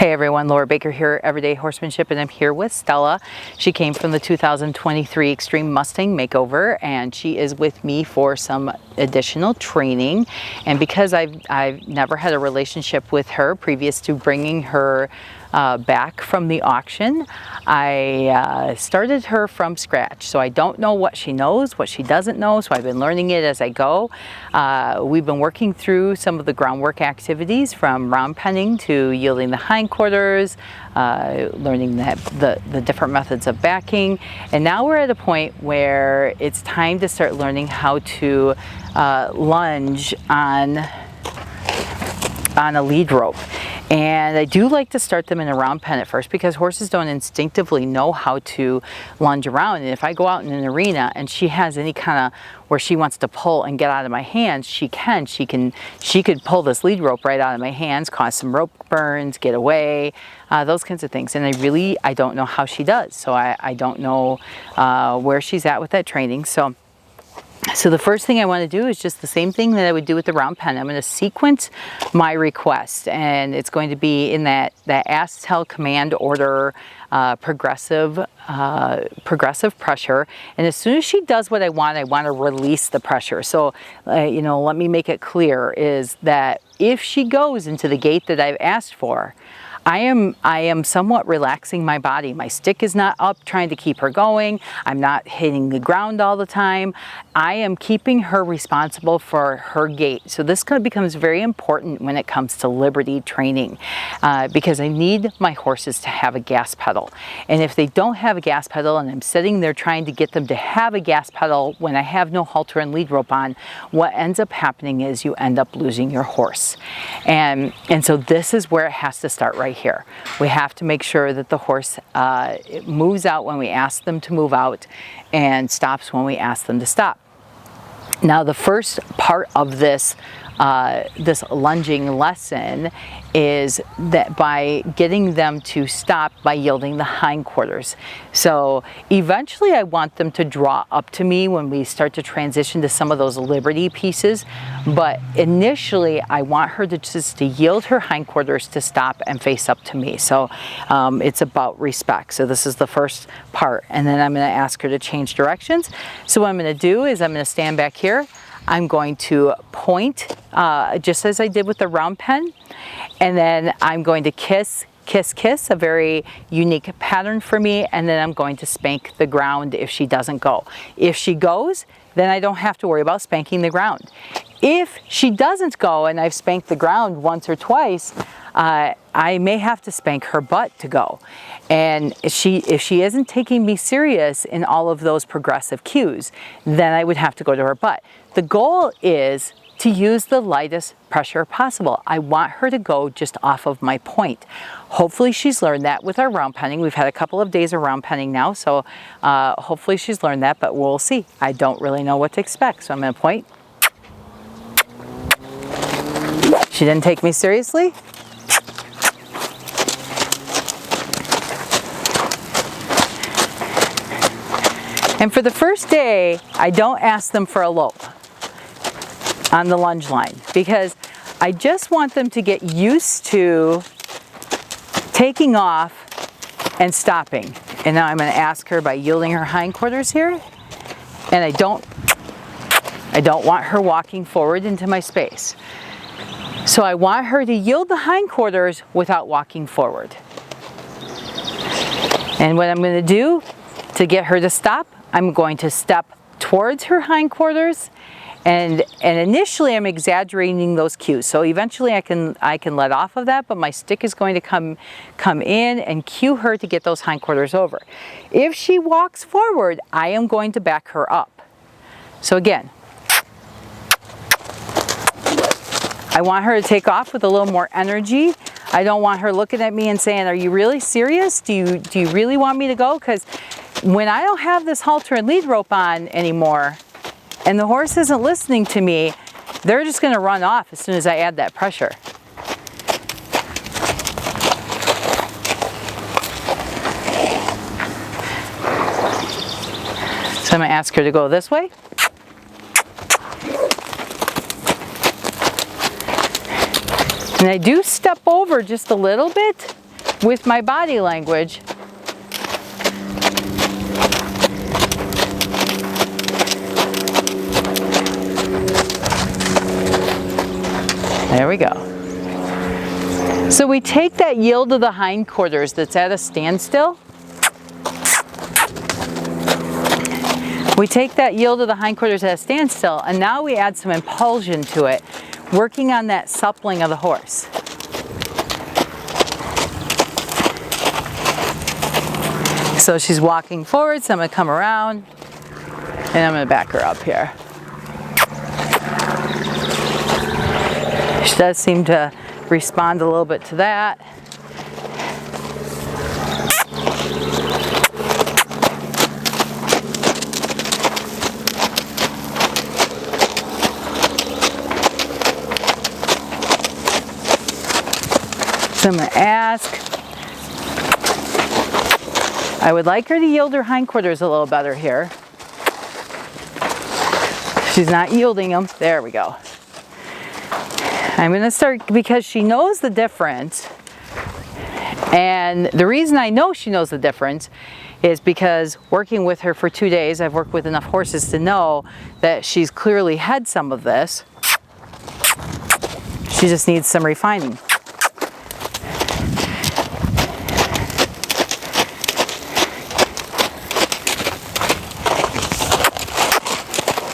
Hey everyone, Laura Baker here, Everyday Horsemanship, and I'm here with Stella. She came from the 2023 Extreme Mustang Makeover, and she is with me for some additional training. And because I've never had a relationship with her previous to bringing her back from the auction, I started her from scratch. So I don't know what she knows, what she doesn't know, so I've been learning it as I go. We've been working through some of the groundwork activities, from round penning to yielding the hindquarters, learning the different methods of backing, and now we're at a point where it's time to start learning how to lunge on a lead rope. And I do like to start them in a round pen at first, because horses don't instinctively know how to lunge around. And if I go out in an arena and she has any kind of where she wants to pull and get out of my hands, she could pull this lead rope right out of my hands, cause some rope burns, get away, those kinds of things. And I don't know how she does. So I don't know where she's at with that training. So the first thing I want to do is just the same thing that I would do with the round pen. I'm going to sequence my request, and it's going to be in that ask, tell, command order, progressive pressure. And as soon as she does what I want to release the pressure. So, let me make it clear is that if she goes into the gait that I've asked for, I am somewhat relaxing my body. My stick is not up trying to keep her going. I'm not hitting the ground all the time. I am keeping her responsible for her gait. So this becomes very important when it comes to liberty training, because I need my horses to have a gas pedal. And if they don't have a gas pedal and I'm sitting there trying to get them to have a gas pedal when I have no halter and lead rope on, what ends up happening is you end up losing your horse. And so this is where it has to start right here. We have to make sure that the horse moves out when we ask them to move out and stops when we ask them to stop. Now, the first part of this lunging lesson is that by getting them to stop by yielding the hindquarters. So eventually I want them to draw up to me when we start to transition to some of those liberty pieces, but initially I want her to yield her hindquarters to stop and face up to me. So it's about respect. So this is the first part, and then I'm going to ask her to change directions. So what I'm going to do is I'm going to stand back here. I'm going to point just as I did with the round pen, and then I'm going to kiss, kiss, kiss, a very unique pattern for me, and then I'm going to spank the ground if she doesn't go. If she goes, then I don't have to worry about spanking the ground. If she doesn't go and I've spanked the ground once or twice, I may have to spank her butt to go. And if she isn't taking me serious in all of those progressive cues, then I would have to go to her butt. The goal is to use the lightest pressure possible. I want her to go just off of my point. Hopefully she's learned that with our round penning. We've had a couple of days of round penning now, so hopefully she's learned that, but we'll see. I don't really know what to expect, so I'm going to point. She didn't take me seriously. And for the first day, I don't ask them for a lope on the lunge line, because I just want them to get used to taking off and stopping. And now I'm going to ask her by yielding her hindquarters here, and I don't want her walking forward into my space. So I want her to yield the hindquarters without walking forward. And what I'm going to do to get her to stop, I'm going to step towards her hindquarters, and initially I'm exaggerating those cues. So eventually I can let off of that, but my stick is going to come in and cue her to get those hindquarters over. If she walks forward, I am going to back her up. So again, I want her to take off with a little more energy. I don't want her looking at me and saying, "Are you really serious? Do you really want me to go?" Because when I don't have this halter and lead rope on anymore, and the horse isn't listening to me, they're just going to run off as soon as I add that pressure. So I'm going to ask her to go this way. And I do step over just a little bit with my body language. There we go. So we take that yield of the hindquarters that's at a standstill. We take that yield of the hindquarters at a standstill, and now we add some impulsion to it, working on that suppling of the horse. So she's walking forward, so I'm going to come around, and I'm going to back her up here. She does seem to respond a little bit to that. So I'm going to ask, I would like her to yield her hindquarters a little better here. She's not yielding them. There we go. I'm going to start, because she knows the difference, and the reason I know she knows the difference is because working with her for 2 days, I've worked with enough horses to know that she's clearly had some of this. She just needs some refining.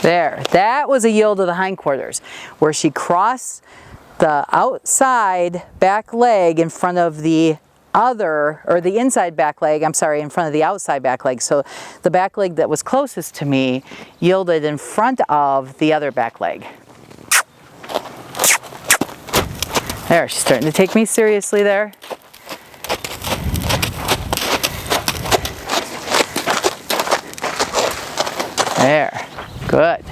There, that was a yield of the hindquarters, where she crossed the outside back leg in front of the other, or the inside back leg, I'm sorry, in front of the outside back leg. So the back leg that was closest to me yielded in front of the other back leg. There, she's starting to take me seriously there. There, good.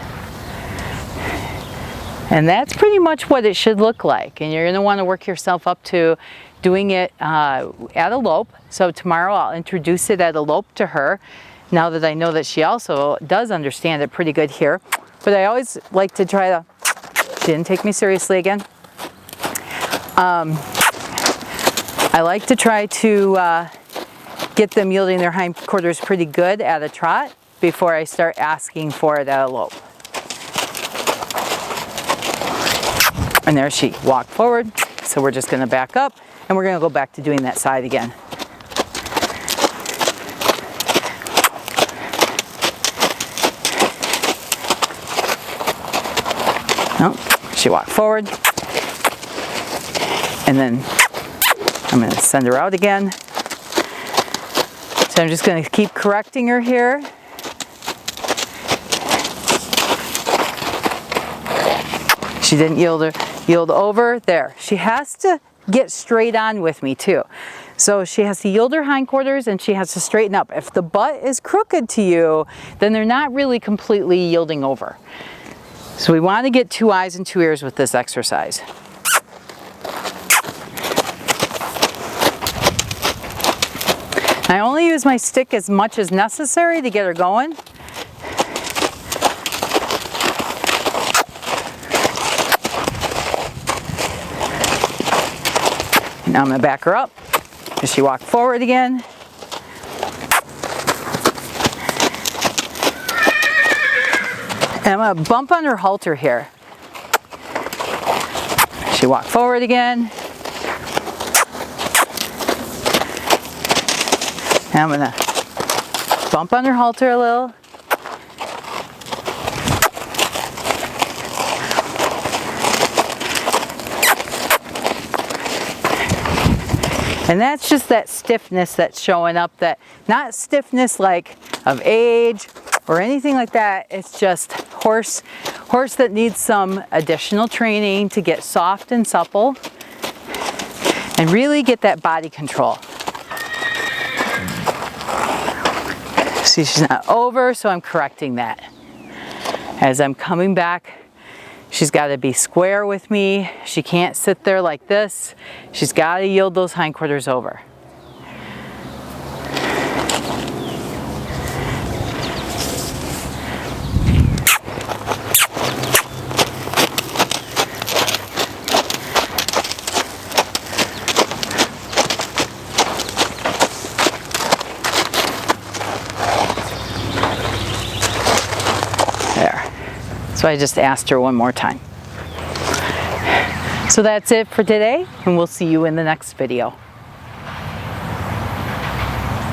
And that's pretty much what it should look like. And you're going to want to work yourself up to doing it at a lope. So tomorrow I'll introduce it at a lope to her, now that I know that she also does understand it pretty good here. But I always like to try to, she didn't take me seriously again. I like to try to get them yielding their hindquarters pretty good at a trot before I start asking for it at a lope. And there she walked forward, so we're just going to back up, and we're going to go back to doing that side again. Oh, she walked forward, and then I'm going to send her out again. So I'm just going to keep correcting her here. She didn't yield over there. She has to get straight on with me too. So she has to yield her hindquarters, and she has to straighten up. If the butt is crooked to you, then they're not really completely yielding over. So we want to get 2 eyes and 2 ears with this exercise. I only use my stick as much as necessary to get her going. Now I'm going to back her up as she walked forward again. And I'm going to bump on her halter here. She walked forward again. And I'm going to bump on her halter a little. And that's just that stiffness that's showing up, that not stiffness like of age or anything like that. It's just horse that needs some additional training to get soft and supple and really get that body control. See, she's not over, so I'm correcting that. As I'm coming back, she's got to be square with me. She can't sit there like this. She's got to yield those hindquarters over. So I just asked her one more time. So that's it for today, and we'll see you in the next video.